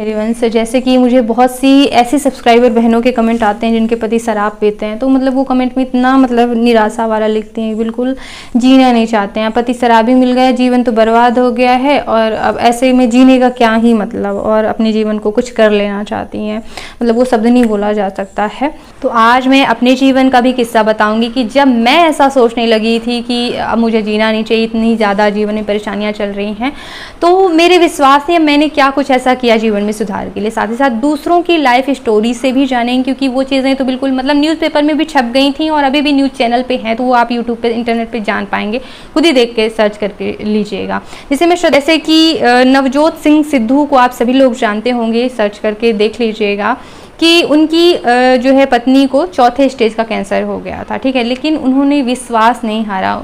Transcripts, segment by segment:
मेरे वंश। जैसे कि मुझे बहुत सी ऐसी सब्सक्राइबर बहनों के कमेंट आते हैं जिनके पति शराब पीते हैं, तो मतलब वो कमेंट में इतना मतलब निराशा वाला लिखते हैं, बिल्कुल जीना नहीं चाहते हैं। पति शराबी मिल गया, जीवन तो बर्बाद हो गया है और अब ऐसे में जीने का क्या ही मतलब, और अपने जीवन को कुछ कर लेना चाहती हैं, मतलब वो शब्द नहीं बोला जा सकता है। तो आज मैं अपने जीवन का भी किस्सा बताऊंगी कि जब मैं ऐसा सोचने लगी थी कि अब मुझे जीना नहीं चाहिए, इतनी ज़्यादा जीवन में परेशानियाँ चल रही हैं, तो मेरे विश्वास से मैंने क्या कुछ ऐसा किया जीवन में सुधार के लिए। साथ ही साथ दूसरों की लाइफ स्टोरी से भी जानेंगे, क्योंकि वो चीज़ें तो बिल्कुल मतलब न्यूज़पेपर में भी छप गई थी और अभी भी न्यूज़ चैनल पे हैं, तो वो आप यूट्यूब पे इंटरनेट पे जान पाएंगे, खुद ही देख के सर्च करके लीजिएगा। जैसे कि नवजोत सिंह सिद्धू को आप सभी लोग जानते होंगे, सर्च करके देख लीजिएगा कि उनकी जो है पत्नी को चौथे स्टेज का कैंसर हो गया था, ठीक है, लेकिन उन्होंने विश्वास नहीं हारा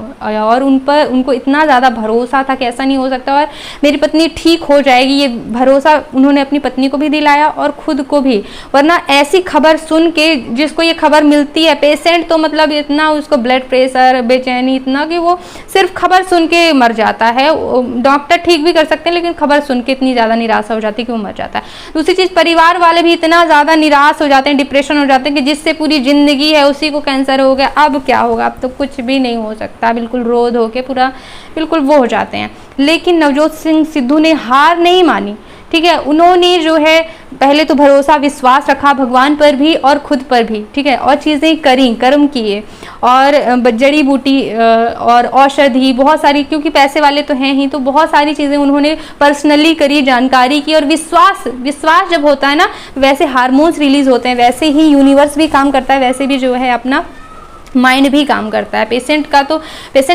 और उनको इतना ज़्यादा भरोसा था कि ऐसा नहीं हो सकता और मेरी पत्नी ठीक हो जाएगी। ये भरोसा उन्होंने अपनी पत्नी को भी दिलाया और खुद को भी, वरना ऐसी खबर सुन के जिसको ये खबर मिलती है, पेशेंट तो मतलब इतना उसको ब्लड प्रेशर, बेचैनी इतना कि वो सिर्फ खबर सुन के मर जाता है। डॉक्टर ठीक भी कर सकते हैं लेकिन खबर सुन के इतनी ज़्यादा निराशा हो जाती है कि वो मर जाता है। दूसरी चीज़, परिवार वाले भी इतना ज़्यादा निराश हो जाते हैं, डिप्रेशन हो जाते हैं कि जिससे पूरी जिंदगी है उसी को कैंसर हो गया, अब क्या होगा, अब तो कुछ भी नहीं हो सकता, बिल्कुल रोध होके पूरा बिल्कुल वो हो जाते हैं। लेकिन नवजोत सिंह सिद्धू ने हार नहीं मानी, ठीक है, उन्होंने जो है पहले तो भरोसा विश्वास रखा भगवान पर भी और खुद पर भी, ठीक है, और चीज़ें करी, कर्म किए और जड़ी बूटी और औषधि बहुत सारी, क्योंकि पैसे वाले तो हैं ही, तो बहुत सारी चीज़ें उन्होंने पर्सनली करी, जानकारी की। और विश्वास जब होता है ना, वैसे हार्मोन्स रिलीज होते हैं, वैसे ही यूनिवर्स भी काम करता है, वैसे भी जो है अपना माइंड भी काम करता है। पेशेंट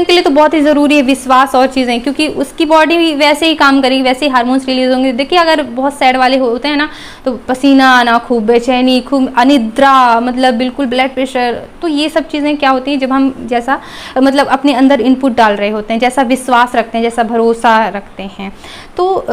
के लिए तो बहुत ही ज़रूरी है विश्वास और चीज़ें, क्योंकि उसकी बॉडी भी वैसे ही काम करेगी, वैसे ही हार्मोन्स रिलीज होंगे। देखिए अगर बहुत सैड वाले होते हैं ना, तो पसीना आना, खूब बेचैनी, खूब अनिद्रा, मतलब बिल्कुल ब्लड प्रेशर, तो ये सब चीज़ें क्या होती हैं जब हम जैसा मतलब अपने अंदर इनपुट डाल रहे होते हैं, जैसा विश्वास रखते हैं, जैसा भरोसा रखते हैं, तो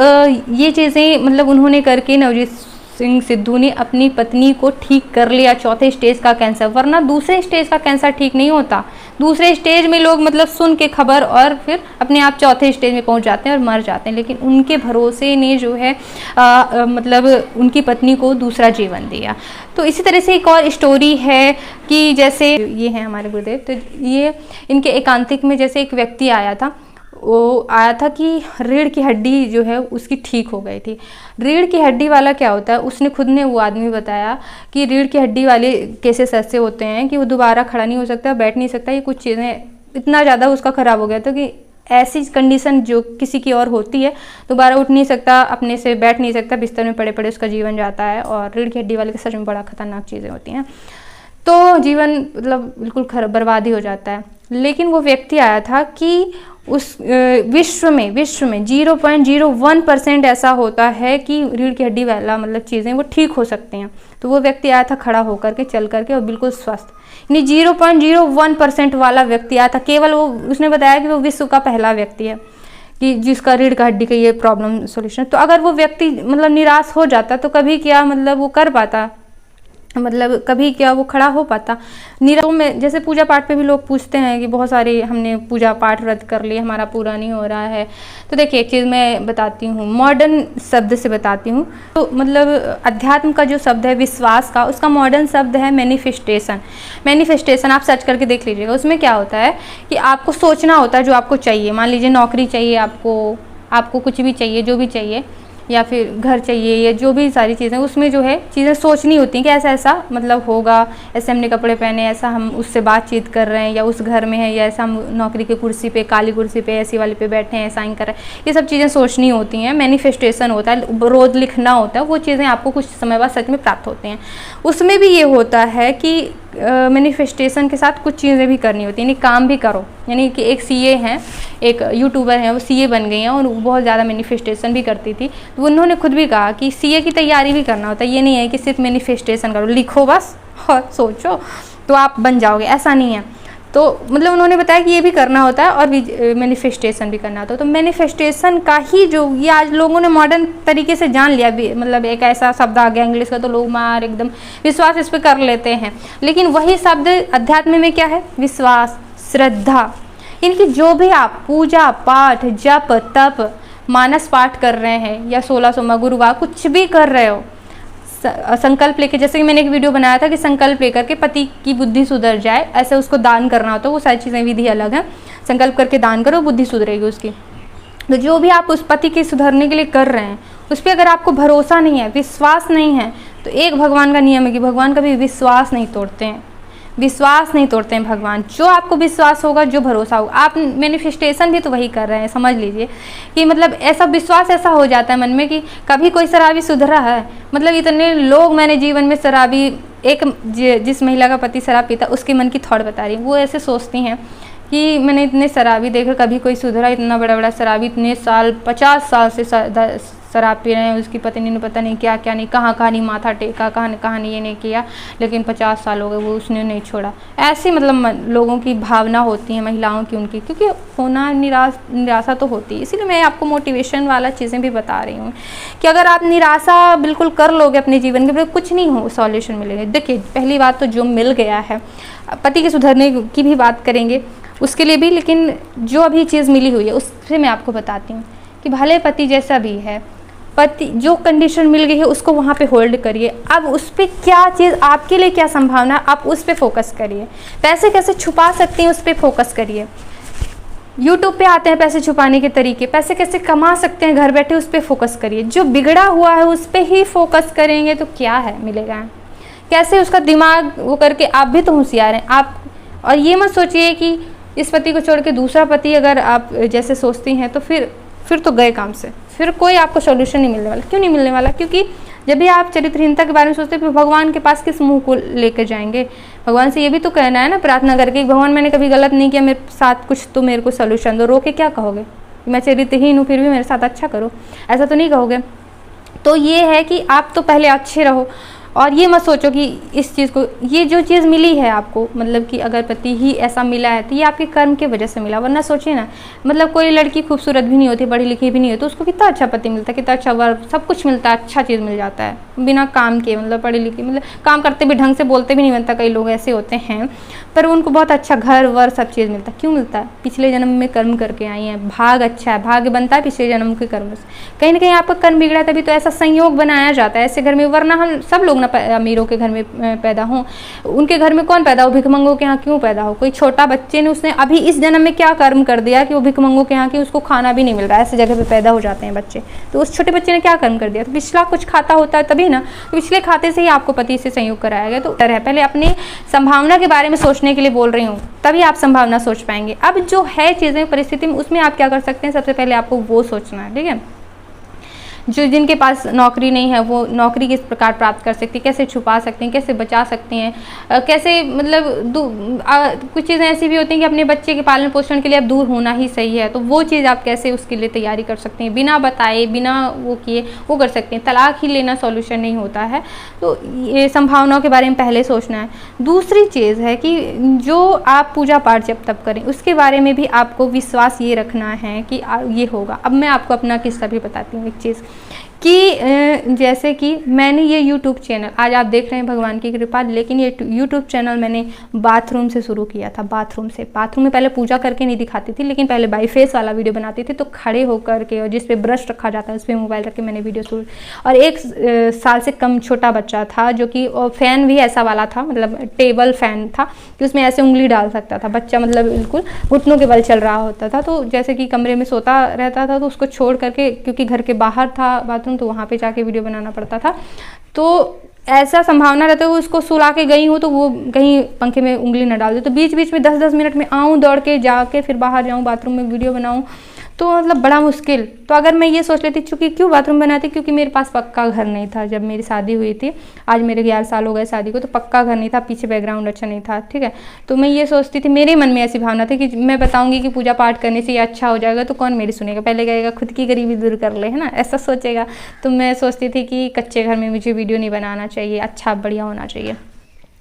ये चीज़ें मतलब उन्होंने करके नवजोत सिंह सिद्धू ने अपनी पत्नी को ठीक कर लिया चौथे स्टेज का कैंसर, वरना दूसरे स्टेज का कैंसर ठीक नहीं होता। दूसरे स्टेज में लोग मतलब सुन के खबर और फिर अपने आप चौथे स्टेज में पहुंच जाते हैं और मर जाते हैं, लेकिन उनके भरोसे ने जो है मतलब उनकी पत्नी को दूसरा जीवन दिया। तो इसी तरह से एक और स्टोरी है कि जैसे ये है हमारे गुरुदेव, तो ये इनके एकांतिक में जैसे एक व्यक्ति आया था, वो आया था कि रीढ़ की हड्डी जो है उसकी ठीक हो गई थी। रीढ़ की हड्डी वाला क्या होता है, उसने खुद ने, वो आदमी बताया कि रीढ़ की हड्डी वाले केसेस ऐसे होते हैं कि वो दोबारा खड़ा नहीं हो सकता, बैठ नहीं सकता, ये कुछ चीज़ें इतना ज़्यादा उसका ख़राब हो गया था कि ऐसी कंडीशन जो किसी की और होती है, दोबारा उठ नहीं सकता, अपने से बैठ नहीं सकता, बिस्तर में पड़े पड़े उसका जीवन जाता है। और रीढ़ की हड्डी वाले के सच में बड़ा खतरनाक चीज़ें होती हैं, तो जीवन मतलब बिल्कुल बर्बादी हो जाता है। लेकिन वो व्यक्ति आया था कि उस विश्व में 0.01% ऐसा होता है कि रीढ़ की हड्डी वाला मतलब चीज़ें वो ठीक हो सकती हैं। तो वो व्यक्ति आया था खड़ा होकर के, चल करके और बिल्कुल स्वस्थ, यानी 0.01% वाला व्यक्ति आया था केवल। वो उसने बताया कि वो विश्व का पहला व्यक्ति है कि जिसका रीढ़ की हड्डी का ये प्रॉब्लम सॉल्यूशन। तो अगर वो व्यक्ति मतलब निराश हो जाता तो कभी क्या मतलब वो कर पाता, मतलब कभी क्या वो खड़ा हो पाता। नीरव में जैसे पूजा पाठ पे भी लोग पूछते हैं कि बहुत सारे हमने पूजा पाठ रद्द कर लिए, हमारा पूरा नहीं हो रहा है। तो देखिए एक चीज़ मैं बताती हूँ, मॉडर्न शब्द से बताती हूँ। तो मतलब अध्यात्म का जो शब्द है विश्वास का, उसका मॉडर्न शब्द है मैनिफेस्टेशन। आप सर्च करके देख लीजिएगा। उसमें क्या होता है कि आपको सोचना होता है जो आपको चाहिए। मान लीजिए नौकरी चाहिए आपको कुछ भी चाहिए, जो भी चाहिए, या फिर घर चाहिए, या जो भी सारी चीज़ें, उसमें जो है चीज़ें सोचनी होती हैं कि ऐसा ऐसा मतलब होगा, ऐसे हमने कपड़े पहने, ऐसा हम उससे बातचीत कर रहे हैं, या उस घर में है, या ऐसा हम नौकरी की कुर्सी पे, काली कुर्सी पे, ऐसी वाली पे बैठे हैं, साइन कर रहे हैं। ये सब चीज़ें सोचनी होती हैं। मैनिफेस्टेशन होता है, रोज लिखना होता है, वो चीज़ें आपको कुछ समय बाद सच में प्राप्त होती हैं। उसमें भी ये होता है कि मैनिफेस्टेशन के साथ कुछ चीज़ें भी करनी होती हैं, यानी काम भी करो। यानी कि एक सीए हैं, एक यूट्यूबर हैं, वो सीए बन गई हैं और वो बहुत ज़्यादा मैनिफेस्टेशन भी करती थी। तो उन्होंने खुद भी कहा कि सीए की तैयारी भी करना होता है, ये नहीं है कि सिर्फ मैनिफेस्टेशन करो, लिखो बस और सोचो तो आप बन जाओगे, ऐसा नहीं है। तो मतलब उन्होंने बताया कि ये भी करना होता है और मैनिफेस्टेशन भी करना होता है। तो मैनिफेस्टेशन का ही जो ये आज लोगों ने मॉडर्न तरीके से जान लिया, मतलब एक ऐसा शब्द आ गया इंग्लिश का, तो लोग मार एकदम विश्वास इस पर कर लेते हैं। लेकिन वही शब्द अध्यात्म में क्या है, विश्वास, श्रद्धा। इनकी जो भी आप पूजा पाठ, जप, तप, मानस पाठ कर रहे हैं या 16 सोमवार गुरुवार कुछ भी कर रहे हो, संकल्प लेके, जैसे कि मैंने एक वीडियो बनाया था कि संकल्प लेकर के पति की बुद्धि सुधर जाए, ऐसे उसको दान करना होता है। वो सारी चीज़ें विधि अलग है, संकल्प करके दान करो, बुद्धि सुधरेगी उसकी। तो जो भी आप उस पति के सुधरने के लिए कर रहे हैं उस पर अगर आपको भरोसा नहीं है, विश्वास नहीं है, तो एक भगवान का नियम है कि भगवान कभी विश्वास नहीं तोड़ते हैं, विश्वास नहीं तोड़ते हैं भगवान। जो आपको विश्वास होगा, जो भरोसा होगा, आप मैनिफेस्टेशन भी तो वही कर रहे हैं, समझ लीजिए कि मतलब ऐसा विश्वास ऐसा हो जाता है मन में कि कभी कोई शराबी सुधरा है। मतलब इतने लोग मैंने जीवन में शराबी, एक जिस महिला का पति शराब पीता उसके मन की थॉट बता रही हूँ, वो ऐसे सोचती हैं कि मैंने इतने शराबी देखे, कभी कोई सुधरा, इतना बड़ा बड़ा शराबी, इतने साल 50 साल से शराब पी रहे हैं, उसकी पत्नी ने पता नहीं क्या क्या नहीं, कहाँ नहीं माथा टेका, कहाँ नहीं ये नहीं किया, लेकिन 50 साल हो गए वो उसने नहीं छोड़ा। ऐसी मतलब लोगों की भावना होती है, महिलाओं की, उनकी, क्योंकि होना निराशा तो होती है। इसीलिए मैं आपको मोटिवेशन वाला चीज़ें भी बता रही हूँ कि अगर आप निराशा बिल्कुल कर लोगे अपने जीवन के, कुछ नहीं हो सॉल्यूशन मिलेगा। देखिए, पहली बात तो जो मिल गया है, पति के सुधरने की भी बात करेंगे उसके लिए भी, लेकिन जो अभी चीज़ मिली हुई है उससे मैं आपको बताती हूँ कि भले पति जैसा भी है, पति जो कंडीशन मिल गई है उसको वहाँ पे होल्ड करिए। अब उस पर क्या चीज़ आपके लिए, क्या संभावना, आप उस पर फोकस करिए। पैसे कैसे छुपा सकते हैं उस पर फोकस करिए। यूट्यूब पे आते हैं पैसे छुपाने के तरीके, पैसे कैसे कमा सकते हैं घर बैठे, उस पर फोकस करिए। जो बिगड़ा हुआ है उस पर ही फोकस करेंगे तो क्या है मिलेगा, कैसे उसका दिमाग वो करके। आप भी तो होशियार हैं आप, और ये मत सोचिए कि इस पति को छोड़ के दूसरा पति अगर आप जैसे सोचती हैं तो फिर तो गए काम से, फिर कोई आपको सॉल्यूशन नहीं मिलने वाला। क्यों नहीं मिलने वाला? क्योंकि जब भी आप चरित्रहीनता के बारे में सोचते हैं फिर भगवान के पास किस मुंह को लेकर जाएंगे। भगवान से ये भी तो कहना है ना, प्रार्थना करके, भगवान मैंने कभी गलत नहीं किया, मेरे साथ कुछ तो मेरे को सॉल्यूशन दो। रो के क्या कहोगे, मैं चरित्रहीन हूँ फिर भी मेरे साथ अच्छा करो, ऐसा तो नहीं कहोगे। तो ये है कि आप तो पहले अच्छे रहो, और ये मत सोचो कि इस चीज़ को, ये जो चीज़ मिली है आपको, मतलब कि अगर पति ही ऐसा मिला है तो ये आपके कर्म की वजह से मिला। वरना सोचिए ना, मतलब कोई लड़की खूबसूरत भी नहीं होती, पढ़ी लिखी भी नहीं होती, तो उसको कितना अच्छा पति मिलता है, कितना अच्छा वर्क, सब कुछ मिलता है, अच्छा चीज़ मिल जाता है बिना काम के। मतलब पढ़ी लिखी, मतलब काम करते भी ढंग से बोलते भी नहीं बनता, कई लोग ऐसे होते हैं, पर उनको बहुत अच्छा घर वर सब चीज़ मिलता है। क्यों मिलता है? पिछले जन्म में कर्म करके आई हैं, भाग अच्छा है, भाग्य बनता है पिछले जन्म के कर्म से। कहीं ना कहीं आपका कर्म बिगड़ा तभी तो ऐसा संयोग बनाया जाता है ऐसे घर में। वरना हम सब लोग ना अमीरों के घर में पैदा हों, उनके घर में कौन पैदा हो? भिखमंगों के यहाँ क्यों पैदा हो? कोई छोटा बच्चे ने उसने अभी इस जन्म में क्या कर्म कर दिया कि वो भिखमंगों के यहाँ की उसको खाना भी नहीं मिल रहा है, ऐसे जगह पे पैदा हो जाते हैं बच्चे। तो उस छोटे बच्चे ने क्या कर्म कर दिया? तो पिछला कुछ खाता होता है तभी ना, तो पिछले खाते से ही आपको पति से संयोग कराया गया। तो पहले अपनी संभावना के बारे में सोचने के लिए बोल रही हूँ, तभी आप संभावना सोच पाएंगे। अब जो है चीज़ें परिस्थिति में, उसमें आप क्या कर सकते हैं, सबसे पहले आपको वो सोचना है, ठीक है। जो जिनके पास नौकरी नहीं है वो नौकरी किस प्रकार प्राप्त कर सकती है, कैसे छुपा सकते हैं, कैसे बचा सकते हैं, कैसे मतलब कुछ चीज़ें ऐसी भी होती हैं कि अपने बच्चे के पालन पोषण के लिए अब दूर होना ही सही है, तो वो चीज़ आप कैसे उसके लिए तैयारी कर सकते हैं, बिना बताए बिना वो किए वो कर सकते हैं। तलाक ही लेना सॉल्यूशन नहीं होता है, तो ये संभावनाओं के बारे में पहले सोचना है। दूसरी चीज़ है कि जो आप पूजा पाठ जब तब करें उसके बारे में भी आपको विश्वास ये रखना है कि ये होगा। अब मैं आपको अपना किस्सा भी बताती हूँ, एक चीज़ कि जैसे कि मैंने ये YouTube चैनल, आज आप देख रहे हैं भगवान की कृपा, लेकिन ये YouTube चैनल मैंने बाथरूम से शुरू किया था। बाथरूम में पहले पूजा करके नहीं दिखाती थी, लेकिन पहले बाई फेस वाला वीडियो बनाती थी, तो खड़े होकर के और जिस पे ब्रश रखा जाता है उस पर मोबाइल रख के मैंने वीडियो शुरू। और 1 साल से कम छोटा बच्चा था जो कि फ़ैन भी ऐसा वाला था, मतलब टेबल फ़ैन था कि उसमें ऐसे उंगली डाल सकता था बच्चा, मतलब बिल्कुल घुटनों के बल चल रहा होता था। तो जैसे कि कमरे में सोता रहता था तो उसको छोड़ करके, क्योंकि घर के बाहर था बाथरूम, तो वहाँ पे जाके वीडियो बनाना पड़ता था। तो ऐसा संभावना रहता है उसको सुला के गई हूँ तो वो कहीं पंखे में उंगली न डाल दे, तो बीच बीच में 10-10 मिनट में आऊँ दौड़ के जाके फिर बाहर जाऊँ बाथरूम में वीडियो बनाऊँ, तो मतलब बड़ा मुश्किल। तो अगर मैं ये सोच लेती, चूँकि क्यों बाथरूम बनाती, क्योंकि मेरे पास पक्का घर नहीं था जब मेरी शादी हुई थी। आज मेरे 11 साल हो गए शादी को, तो पक्का घर नहीं था, पीछे बैकग्राउंड अच्छा नहीं था, ठीक है। तो मैं ये सोचती थी, मेरे मन में ऐसी भावना थी कि मैं बताऊंगी कि पूजा पाठ करने से ये अच्छा हो जाएगा, तो कौन मेरी सुनेगा, पहले कहेगा खुद की गरीबी दूर कर ले, है ना, ऐसा सोचेगा। तो मैं सोचती थी कि कच्चे घर में मुझे वीडियो नहीं बनाना चाहिए, अच्छा बढ़िया होना चाहिए।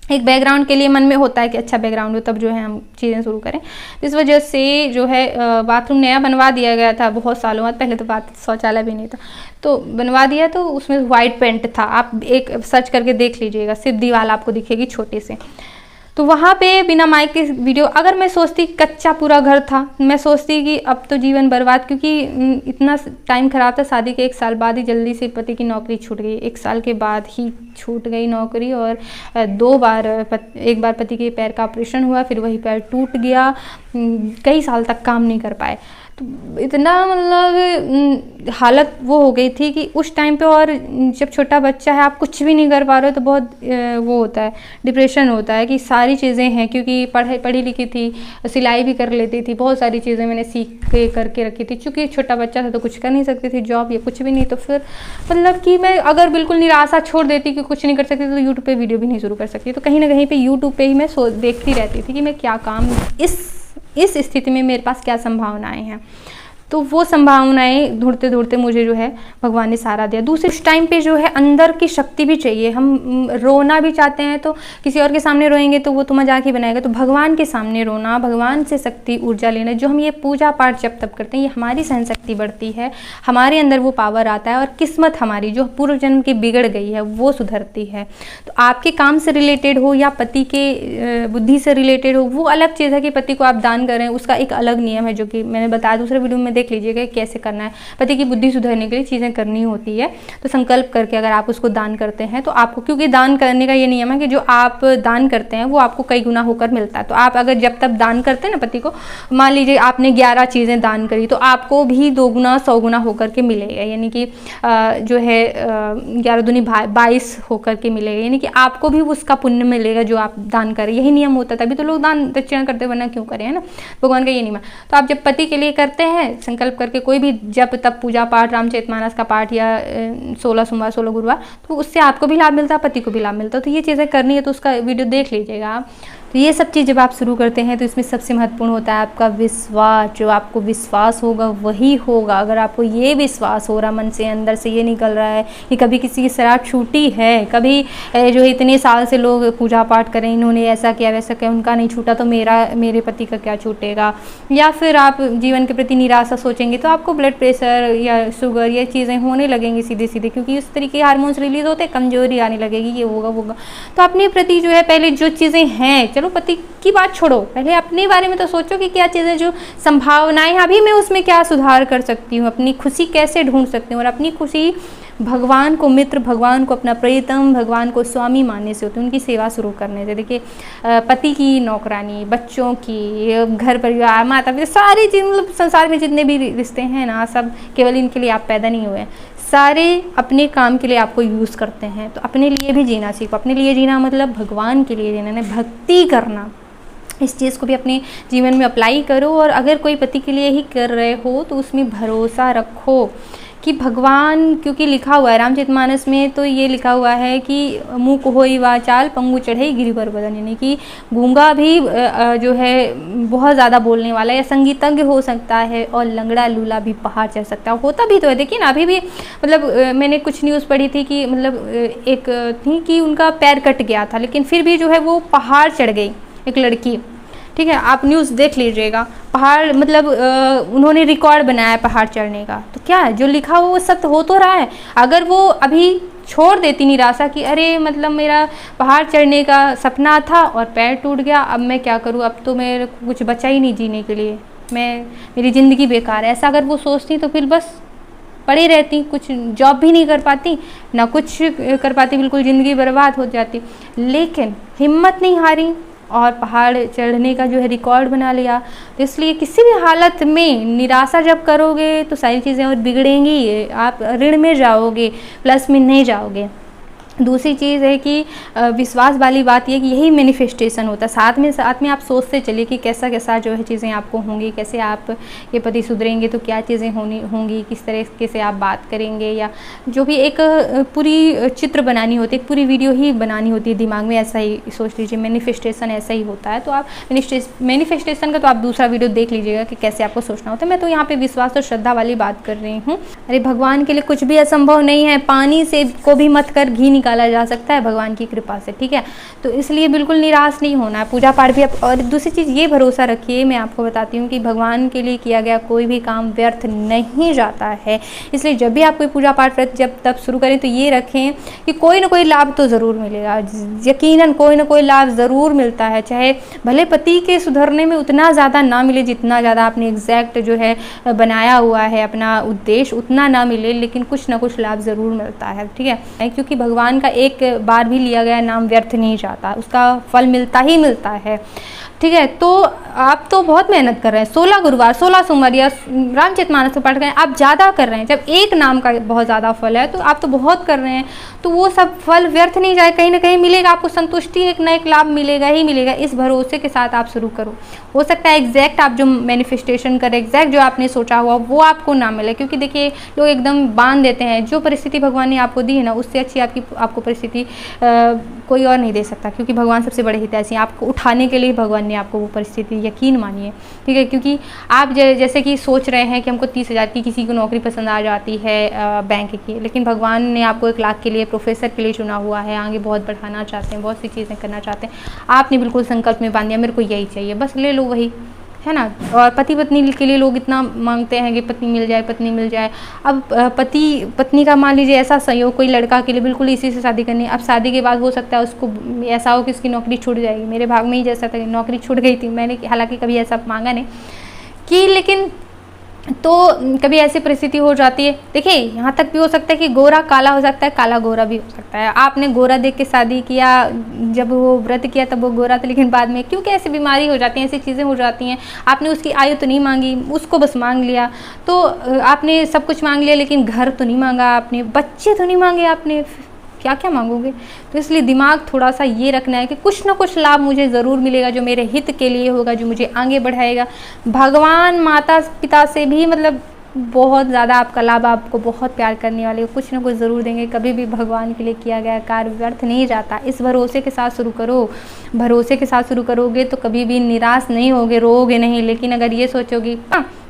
एक बैकग्राउंड के लिए मन में होता है कि अच्छा बैकग्राउंड हो, तब जो है हम चीज़ें शुरू करें। इस वजह से जो है बाथरूम नया बनवा दिया गया था बहुत सालों बाद, पहले तो शौचालय भी नहीं था, तो बनवा दिया। तो उसमें वाइट पेंट था, आप एक सर्च करके देख लीजिएगा, सिर्फ दीवार आपको दिखेगी छोटी सी। तो वहाँ पे बिना माइक के वीडियो, अगर मैं सोचती कच्चा पूरा घर था, मैं सोचती कि अब तो जीवन बर्बाद, क्योंकि इतना टाइम ख़राब था, शादी के 1 साल बाद ही जल्दी से पति की नौकरी छूट गई, 1 साल के बाद ही छूट गई नौकरी। और 2 बार, एक बार पति के पैर का ऑपरेशन हुआ, फिर वही पैर टूट गया, कई साल तक काम नहीं कर पाए। तो इतना मतलब हालत वो हो गई थी कि उस टाइम पे, और जब छोटा बच्चा है आप कुछ भी नहीं कर पा रहे हो तो बहुत वो होता है, डिप्रेशन होता है कि सारी चीज़ें हैं, क्योंकि पढ़ी लिखी थी, सिलाई भी कर लेती थी, बहुत सारी चीज़ें मैंने सीख के करके रखी थी। चूँकि छोटा बच्चा था तो कुछ कर नहीं सकती थी, जॉब या कुछ भी नहीं। तो फिर मतलब कि मैं अगर बिल्कुल निराशा छोड़ देती कि कुछ नहीं कर सकती तो यूट्यूब पर वीडियो भी नहीं शुरू कर सकती। तो कहीं ना कहीं पर यूट्यूब पर ही मैं देखती रहती थी कि मैं क्या काम, इस स्थिति में मेरे पास क्या संभावनाएं हैं। तो वो संभावनाएं ढूंढते ढूंढते मुझे जो है भगवान ने सहारा दिया। दूसरे टाइम पे जो है अंदर की शक्ति भी चाहिए। हम रोना भी चाहते हैं तो किसी और के सामने रोएंगे तो वो तो मजाक ही बनाएगा। तो भगवान के सामने रोना, भगवान से शक्ति ऊर्जा लेना, जो हम ये पूजा पाठ जब तब करते हैं, ये हमारी सहन शक्ति बढ़ती है, हमारे अंदर वो पावर आता है, और किस्मत हमारी जो पूर्व जन्म की बिगड़ गई है वो सुधरती है। तो आपके काम से रिलेटेड हो या पति के बुद्धि से रिलेटेड हो, वो अलग चीज़ है कि पति को आप दान करें, उसका एक अलग नियम है जो कि मैंने बताया दूसरे वीडियो में, देख लीजिएगा कैसे करना है। पति की बुद्धि सुधरने के लिए चीज़ें करनी होती है। तो संकल्प करके अगर आप उसको दान करते हैं तो आपको, क्योंकि दान करने का ये नियम है कि जो आप दान करते हैं वो आपको कई गुना होकर मिलता है। तो आप अगर जब तब दान करते हैं ना पति को, मान लीजिए आपने 11 चीज़ें दान करी तो आपको भी 2 गुना 100 गुना होकर के मिलेगा, यानी कि जो है 11 दूनी 22 होकर के मिलेगा, यानी कि आपको भी उसका पुण्य मिलेगा जो आप दान करें। यही नियम होता है, तभी तो लोग दान दक्षिणा करते, वरना क्यों करें, है ना। भगवान का ये नियम है। तो आप जब पति के लिए करते हैं संकल्प करके कोई भी जब तब पूजा पाठ, रामचरितमानस का पाठ या 16 सोमवार 16 गुरुवार, तो उससे आपको भी लाभ मिलता है, पति को भी लाभ मिलता है। तो ये चीज़ें करनी है तो उसका वीडियो देख लीजिएगा आप। तो ये सब चीज़ जब आप शुरू करते हैं तो इसमें सबसे महत्वपूर्ण होता है आपका विश्वास। जो आपको विश्वास होगा वही होगा। अगर आपको ये विश्वास हो रहा, मन से अंदर से ये निकल रहा है कि कभी किसी की शराब छूटी है, कभी जो है इतने साल से लोग पूजा पाठ करें, इन्होंने ऐसा किया वैसा किया, उनका नहीं छूटा तो मेरे पति का क्या छूटेगा, या फिर आप जीवन के प्रति निराशा सोचेंगे तो आपको ब्लड प्रेशर या शुगर ये चीज़ें होने लगेंगी सीधे सीधे, क्योंकि उस तरीके के हार्मोन्स रिलीज होते हैं, कमजोरी आने लगेगी, ये होगा वो होगा। तो अपने प्रति जो है पहले जो चीज़ें हैं, चलो पति की बात छोड़ो, पहले अपने बारे में तो सोचो कि क्या चीज़ें जो संभावनाएं हैं अभी मैं उसमें क्या सुधार कर सकती हूँ, अपनी खुशी कैसे ढूंढ सकती हूँ। और अपनी खुशी भगवान को मित्र, भगवान को अपना प्रियतम, भगवान को स्वामी मानने से होती है, उनकी सेवा शुरू करने से। देखिए पति की नौकरानी, बच्चों की, घर परिवार, माता पिता, सारी चीज़, मतलब संसार में जितने भी रिश्ते हैं ना, सब केवल इनके लिए आप पैदा नहीं हुए हैं, सारे अपने काम के लिए आपको यूज़ करते हैं। तो अपने लिए भी जीना सीखो। अपने लिए जीना मतलब भगवान के लिए जीना, भक्ति करना। इस चीज़ को भी अपने जीवन में अप्लाई करो। और अगर कोई पति के लिए ही कर रहे हो तो उसमें भरोसा रखो कि भगवान, क्योंकि लिखा हुआ है रामचरितमानस में, तो ये लिखा हुआ है कि मुँह को होई वाचाल पंगु चढ़े गिरिवर बदन, यानी कि गूंगा भी जो है बहुत ज़्यादा बोलने वाला या संगीतज्ञ हो सकता है, और लंगड़ा लूला भी पहाड़ चढ़ सकता है। होता भी तो है, देखिए ना, अभी भी मतलब मैंने कुछ न्यूज़ पढ़ी थी कि मतलब एक थी कि उनका पैर कट गया था, लेकिन फिर भी जो है वो पहाड़ चढ़ गई, एक लड़की, ठीक है, आप न्यूज़ देख लीजिएगा। पहाड़ मतलब उन्होंने रिकॉर्ड बनाया है पहाड़ चढ़ने का। तो क्या है, जो लिखा हुआ वो सत्य हो तो रहा है। अगर वो अभी छोड़ देती निराशा कि अरे मतलब मेरा पहाड़ चढ़ने का सपना था और पैर टूट गया, अब मैं क्या करूँ, अब तो मेरे को कुछ बचा ही नहीं जीने के लिए, मेरी ज़िंदगी बेकार है, ऐसा अगर वो सोचती तो फिर बस पड़ी रहती, कुछ जॉब भी नहीं कर पाती, ना कुछ कर पाती, बिल्कुल ज़िंदगी बर्बाद हो जाती। लेकिन हिम्मत नहीं हारी और पहाड़ चढ़ने का जो है रिकॉर्ड बना लिया। तो इसलिए किसी भी हालत में निराशा जब करोगे तो सारी चीज़ें और बिगड़ेंगी, आप ऋण में जाओगे, प्लस में नहीं जाओगे। दूसरी चीज़ है कि विश्वास वाली बात ये कि यही मैनिफेस्टेशन होता है। साथ में आप सोचते चलिए कि कैसा कैसा जो है चीज़ें आपको होंगी, कैसे आप ये पति सुधरेंगे तो क्या चीज़ें होंगी, किस तरीके से आप बात करेंगे, या जो भी एक पूरी चित्र बनानी होती है, एक पूरी वीडियो ही बनानी होती है दिमाग में। ऐसा ही सोच लीजिए, मैनिफेस्टेशन ऐसा ही होता है। तो आप मैनिफेस्टेशन का तो आप दूसरा वीडियो देख लीजिएगा कि कैसे आपको सोचना होता है। मैं तो यहाँ पर विश्वास और श्रद्धा वाली बात कर रही हूँ। अरे भगवान के लिए कुछ भी असंभव नहीं है। पानी से को भी मत कर घी निकाल निकाला जा सकता है भगवान की कृपा से, ठीक है। तो इसलिए बिल्कुल निराश नहीं होना है, पूजा पाठ भी और दूसरी चीज़ ये भरोसा रखिए, मैं आपको बताती हूँ कि भगवान के लिए किया गया कोई भी काम व्यर्थ नहीं जाता है। इसलिए जब भी आप कोई पूजा पाठ व्रत जब तब शुरू करें तो ये रखें कि कोई ना कोई लाभ तो ज़रूर मिलेगा, यकीनन कोई ना कोई लाभ ज़रूर मिलता है, चाहे भले पति के सुधरने में उतना ज़्यादा ना मिले जितना ज़्यादा आपने एग्जैक्ट जो है बनाया हुआ है अपना उद्देश्य, उतना ना मिले, लेकिन कुछ ना कुछ लाभ ज़रूर मिलता है, ठीक है। क्योंकि भगवान का एक बार भी लिया गया नाम व्यर्थ नहीं जाता, उसका फल मिलता ही मिलता है, ठीक है। तो आप तो बहुत मेहनत कर रहे हैं, 16 गुरुवार 16 सोमवार या रामचरितमानस को पढ़ रहे हैं, आप ज़्यादा कर रहे हैं। जब एक नाम का बहुत ज़्यादा फल है तो आप तो बहुत कर रहे हैं, तो वो सब फल व्यर्थ नहीं जाए, कहीं ना कहीं मिलेगा आपको, संतुष्टि एक ना एक लाभ मिलेगा ही मिलेगा। इस भरोसे के साथ आप शुरू करो। हो सकता है एग्जैक्ट आप जो मैनिफेस्टेशन करें, एग्जैक्ट जो आपने सोचा हुआ वो आपको ना मिले, क्योंकि देखिए लोग एकदम बांध देते हैं। जो परिस्थिति भगवान ने आपको दी है ना, उससे अच्छी आपको परिस्थिति कोई और नहीं दे सकता, क्योंकि भगवान सबसे बड़े हितैषी हैं। आपको उठाने के लिए भगवान ने आपको वो परिस्थिति, यकीन मानिए, ठीक है। क्योंकि आप जैसे कि सोच रहे हैं कि हमको 30,000 की किसी को नौकरी पसंद आ जाती है बैंक की, लेकिन भगवान ने आपको 1 लाख के लिए, प्रोफेसर के लिए चुना हुआ है, आगे बहुत बढ़ाना चाहते हैं, बहुत सी चीज़ें करना चाहते हैं। आपने बिल्कुल संकल्प में बांध दिया मेरे को यही चाहिए, बस ले लो वही, है ना। और पति पत्नी के लिए लोग इतना मांगते हैं कि पत्नी मिल जाए, पत्नी मिल जाए। अब पति पत्नी का मान लीजिए ऐसा संयोग, कोई लड़का के लिए बिल्कुल इसी से शादी करनी है, अब शादी के बाद हो सकता है उसको ऐसा हो कि उसकी नौकरी छूट जाएगी। मेरे भाग में ही जैसा था, नौकरी छूट गई थी, मैंने हालांकि कभी ऐसा मांगा नहीं कि, लेकिन तो कभी ऐसी परिस्थिति हो जाती है। देखिए यहाँ तक भी हो सकता है कि गोरा काला हो सकता है, काला गोरा भी हो सकता है। आपने गोरा देख के शादी किया, जब वो व्रत किया तब वो गोरा था, लेकिन बाद में क्योंकि ऐसी बीमारी हो जाती है, ऐसी चीज़ें हो जाती हैं, आपने उसकी आयु तो नहीं मांगी, उसको बस मांग लिया। तो आपने सब कुछ मांग लिया, लेकिन घर तो नहीं मांगा आपने, बच्चे तो नहीं मांगे आपने, क्या क्या मांगोगे। तो इसलिए दिमाग थोड़ा सा ये रखना है कि कुछ ना कुछ लाभ मुझे ज़रूर मिलेगा, जो मेरे हित के लिए होगा, जो मुझे आगे बढ़ाएगा। भगवान माता पिता से भी मतलब बहुत ज़्यादा आपका लाभ, आपको बहुत प्यार करने वाले, कुछ ना कुछ ज़रूर देंगे। कभी भी भगवान के लिए किया गया कार्य व्यर्थ नहीं जाता। इस भरोसे के साथ शुरू करो, भरोसे के साथ शुरू करोगे तो कभी भी निराश नहीं होगे, रोओगे नहीं। लेकिन अगर ये सोचोगे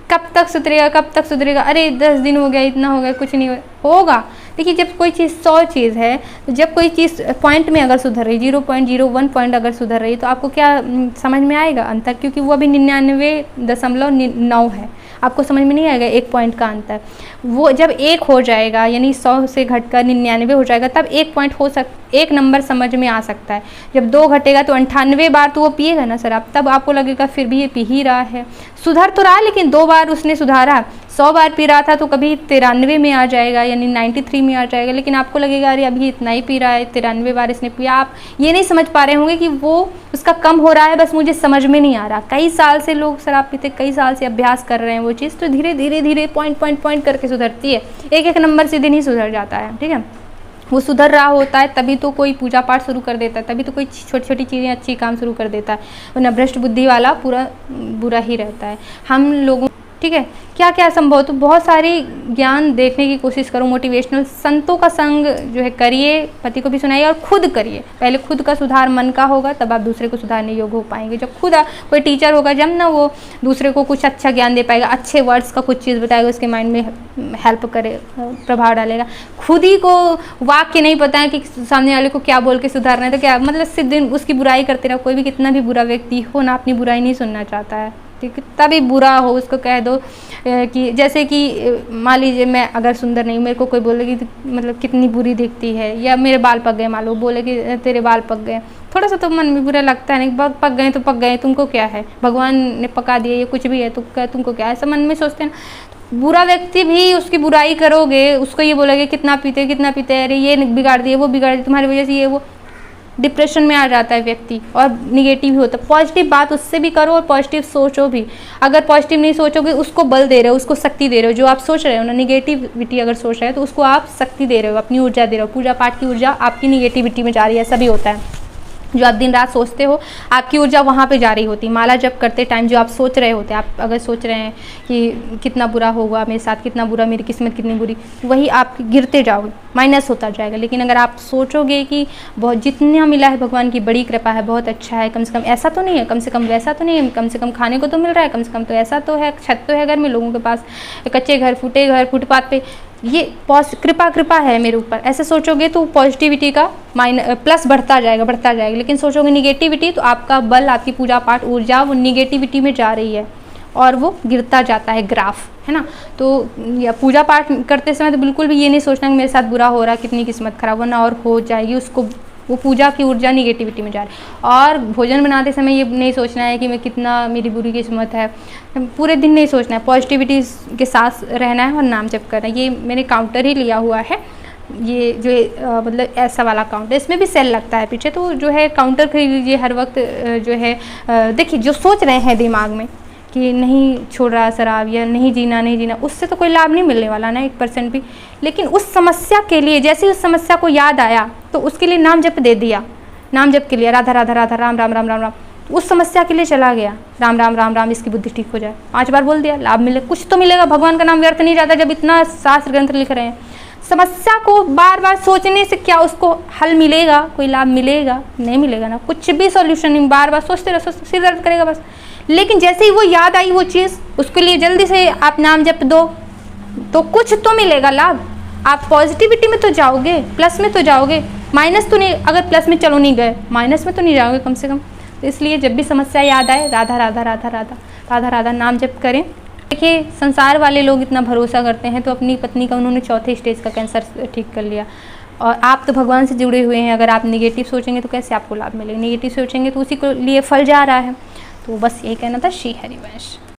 कब तक सुधरेगा, कब तक सुधरेगा, अरे 10 दिन हो गया, इतना हो गया, कुछ नहीं होगा। देखिए जब कोई चीज़ 100 चीज़ है, तो जब कोई चीज़ पॉइंट में अगर सुधर रही, 0.01 पॉइंट अगर सुधर रही, तो आपको क्या समझ में आएगा अंतर, क्योंकि वो अभी 99.9 है, आपको समझ में नहीं आएगा 1 पॉइंट का अंतर। वो जब 1 हो जाएगा, यानी 100 से घटकर 99 हो जाएगा, तब 1 पॉइंट एक नंबर समझ में आ सकता है। जब 2 घटेगा तो 98 बार तो वो पिएगा ना सर आप, तब आपको लगेगा फिर भी ये पी ही रहा है, सुधर तो रहा है, लेकिन 2 बार उसने सुधारा। 100 बार पी रहा था तो कभी 93 में आ जाएगा, यानी 93 में आ जाएगा, लेकिन आपको लगेगा अरे अभी इतना ही पी रहा है, 93 बार इसने पिया। आप ये नहीं समझ पा रहे होंगे कि वो उसका कम हो रहा है, बस मुझे समझ में नहीं आ रहा। कई साल से लोग शराब पीते, कई साल से अभ्यास कर रहे हैं वो चीज़, तो धीरे धीरे पॉइंट करके सुधरती है। एक नंबर से दिन ही सुधर जाता है, ठीक है। वो सुधर रहा होता है तभी तो कोई पूजा पाठ शुरू कर देता है, तभी तो कोई छोटी छोटी चीज़ें अच्छी काम शुरू कर देता है, वरना भ्रष्ट बुद्धि वाला पूरा बुरा ही रहता है। हम लोगों, ठीक है, क्या क्या संभव, तो बहुत सारी ज्ञान देखने की कोशिश करो, मोटिवेशनल संतों का संग जो है करिए, पति को भी सुनाइए और खुद करिए। पहले खुद का सुधार मन का होगा, तब आप दूसरे को सुधारने योग्य हो पाएंगे। जब खुद कोई टीचर होगा, जब ना वो दूसरे को कुछ अच्छा ज्ञान दे पाएगा, अच्छे वर्ड्स का कुछ चीज़ बताएगा, उसके माइंड में हेल्प करे, प्रभाव डालेगा। खुद ही को वाक्य नहीं पता है कि सामने वाले को क्या बोल के सुधारना है, तो क्या मतलब सिर्फ दिन उसकी बुराई करते रहो। कोई भी कितना भी बुरा व्यक्ति हो ना, अपनी बुराई नहीं सुनना चाहता है, कितना भी बुरा हो उसको कह दो कि जैसे कि मान लीजिए मैं अगर सुंदर नहीं, मेरे को कोई बोले कि मतलब कितनी बुरी दिखती है, या मेरे बाल पक गए, मान लो बोले कि तेरे बाल पक गए, थोड़ा सा तो मन में बुरा लगता है, नहीं पक गए तो पक गए, तुमको क्या है, भगवान ने पका दिए, ये कुछ भी है तो तुमको क्या है, ऐसा मन में सोचते हैं। बुरा व्यक्ति भी उसकी बुराई करोगे, उसको ये बोलोगे कितना पीते अरे ये बिगाड़ दिए, वो बिगाड़ दिए, तुम्हारी वजह से ये वो, डिप्रेशन में आ जाता है व्यक्ति और निगेटिव ही होता है। पॉजिटिव बात उससे भी करो और पॉजिटिव सोचो भी। अगर पॉजिटिव नहीं सोचोगे, उसको बल दे रहे हो, उसको शक्ति दे रहे हो। जो आप सोच रहे हो ना, निगेटिविटी अगर सोच रहे हो तो उसको आप शक्ति दे रहे हो, अपनी ऊर्जा दे रहे हो। पूजा पाठ की ऊर्जा आपकी निगेटिविटी में जा रही है, ऐसा भी होता है। जो आप दिन रात सोचते हो, आपकी ऊर्जा वहाँ पे जा रही होती। माला जप करते टाइम जो आप सोच रहे होते, आप अगर सोच रहे हैं कि कितना बुरा होगा मेरे साथ, कितना बुरा, मेरी किस्मत कितनी बुरी, वही आप गिरते जाओगे, माइनस होता जाएगा। लेकिन अगर आप सोचोगे कि बहुत जितना मिला है भगवान की बड़ी कृपा है, बहुत अच्छा है, कम से कम ऐसा तो नहीं है, कम से कम वैसा तो नहीं है, कम से कम खाने को तो मिल रहा है, कम से कम तो ऐसा तो है, छत तो है घर में, लोगों के पास कच्चे घर, फूटे घर, फुटपाथ पे, ये कृपा कृपा है मेरे ऊपर, ऐसे सोचोगे तो पॉजिटिविटी का प्लस बढ़ता जाएगा, लेकिन सोचोगे निगेटिविटी तो आपका बल, आपकी पूजा पाठ ऊर्जा वो निगेटिविटी में जा रही है और वो गिरता जाता है ग्राफ, है ना। तो या पूजा पाठ करते समय तो बिल्कुल भी ये नहीं सोचना कि मेरे साथ बुरा हो रहा, कितनी किस्मत खराब होना और हो जाएगी, उसको वो पूजा की ऊर्जा निगेटिविटी में जा रही है। और भोजन बनाते समय ये नहीं सोचना है कि मैं कितना मेरी बुरी किस्मत है, पूरे दिन नहीं सोचना है, पॉजिटिविटी के साथ रहना है और नाम जप करना है। ये मैंने काउंटर ही लिया हुआ है, ये जो मतलब ऐसा वाला काउंटर, इसमें भी सेल लगता है पीछे, तो जो है काउंटर खरीद लीजिए हर वक्त। जो है देखिए, जो सोच रहे हैं दिमाग में कि नहीं छोड़ रहा शराब या नहीं जीना, उससे तो कोई लाभ नहीं मिलने वाला ना 1% भी। लेकिन उस समस्या के लिए, जैसे उस समस्या को याद आया तो उसके लिए नाम जप दे दिया, नाम जप के लिए राधा राधा राधा राम राम राम राम राम, उस समस्या के लिए चला गया, राम राम राम राम, इसकी बुद्धि ठीक हो जाए, 5 बार बोल दिया, लाभ मिले, कुछ तो मिलेगा। भगवान का नाम व्यर्थ नहीं जाता जब इतना शास्त्र ग्रंथ लिख रहे हैं। समस्या को बार बार सोचने से क्या उसको हल मिलेगा, कोई लाभ मिलेगा? नहीं मिलेगा ना, कुछ भी सॉल्यूशन नहीं, बार बार सोचते रहो, सिर दर्द करेगा बस। लेकिन जैसे ही वो याद आई वो चीज़, उसके लिए जल्दी से आप नाम जप दो तो कुछ तो मिलेगा लाभ। आप पॉजिटिविटी में तो जाओगे, प्लस में तो जाओगे, माइनस तो नहीं, अगर प्लस में चलो नहीं गए माइनस में तो नहीं जाओगे कम से कम। तो इसलिए जब भी समस्या याद आए राधा राधा राधा राधा राधा राधा नाम जप करें। देखिए, संसार वाले लोग इतना भरोसा करते हैं, तो अपनी पत्नी का उन्होंने 4थे स्टेज का कैंसर ठीक कर लिया, और आप तो भगवान से जुड़े हुए हैं। अगर आप नेगेटिव सोचेंगे तो कैसे आपको लाभ मिलेगा, नेगेटिव सोचेंगे तो उसी को लिए फल जा रहा है। तो बस यही कहना था। श्री हरिवंश।